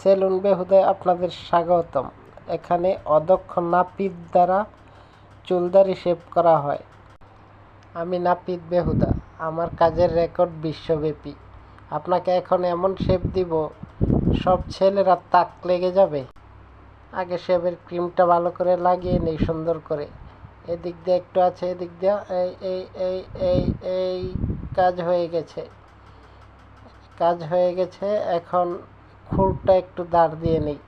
Salon বেহুদায় আপনাদের স্বাগতম। এখানে অদক্ষ নাপিত দ্বারা চুলদাড়ি শেভ করা হয়। আমি নাপিত বেহুদা, আমার কাজের রেকর্ড বিশ্বব্যাপী। আপনাকে এখন এমন শেভ দিব, সব ছেলেরা তাক লেগে যাবে। আগে শেভের ক্রিমটা ভালো করে লাগিয়ে নেই সুন্দর করে। এদিক দিয়ে একটু আছে, এদিক দিয়ে এই এই এই এই এই কাজ হয়ে গেছে, এখন খুরটা একটু দাঁড় দিয়ে নেই,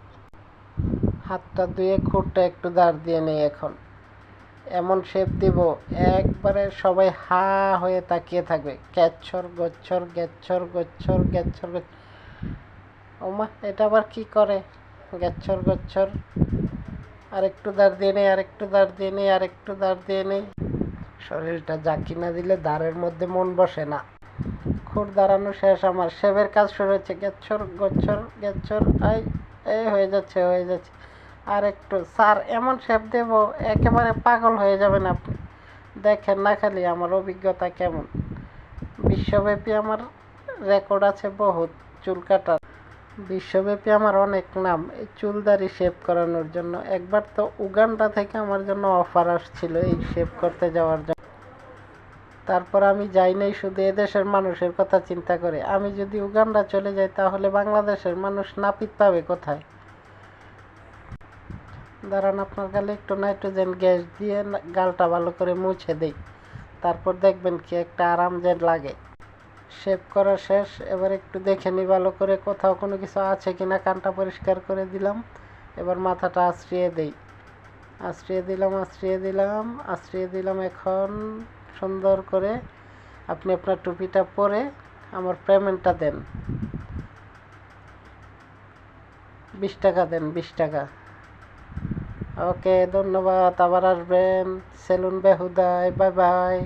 হাতটা ধুয়ে খুরটা একটু দাঁড় দিয়ে নেই। এখন এমন শেপ দিব, একবারে সবাই হা হয়ে তাকিয়ে থাকবে। গ্যাচ্ছর গচ্ছর গ্যাচ্ছর গচ্ছর গ্যাচ্ছর গচ্ছর। ওমা, এটা আবার কি করে? গ্যাচ্ছর গচ্ছর, আরেকটু দাঁড় দিয়ে নেই, আরেকটু দাঁড় দিয়ে নেই, আরেকটু দাঁড় দিয়ে নেই। শরীরটা জাকি না দিলে দাঁড়ের মধ্যে মন বসে না। খুর দাঁড়ানো শেষ, আমার শেভের কাজ শুরু হচ্ছে। গ্যাচ্ছর গচ্ছর গ্যাচ্ছর, এই হয়ে যাচ্ছে। আর একটু স্যার, এমন শেপ দেব একেবারে পাগল হয়ে যাবেন আপনি। দেখেন না খালি আমার অভিজ্ঞতা কেমন। বিশ্বব্যাপী আমার রেকর্ড আছে বহুত চুল কাটার। বিশ্বব্যাপী আমার অনেক নাম এই চুলদাড়ি শেভ করানোর জন্য। একবার তো উগান্ডা থেকে আমার জন্য অফার আসছিল এই শেভ করতে যাওয়ার জন্য। তারপর আমি যাই নাই, শুধু এদেশের মানুষের কথা চিন্তা করে। আমি যদি উগান্ডা চলে যাই তাহলে বাংলাদেশের মানুষ নাপিত পাবে কোথায়? দাঁড়ান, আপনার গালে একটু নাইট্রোজেন গ্যাস দিয়ে গালটা ভালো করে মুছে দেই, তারপর দেখবেন কি একটা আরাম যে লাগে। শেভ করা শেষ, এবার একটু দেখে নিই ভালো করে কোথাও কোনো কিছু আছে কিনা। কানটা পরিষ্কার করে দিলাম, এবার মাথাটা আশ্রিয়ে দেই। আশ্রিয়ে দিলাম। এখন সুন্দর করে আপনি আপনার টুপিটা পরে আমার পেমেন্টটা দেন। 20 টাকা দেন, 20 টাকা। ওকে, ধন্যবাদ। আবার আসবেন সেলুন বেহুদায়। Bye bye.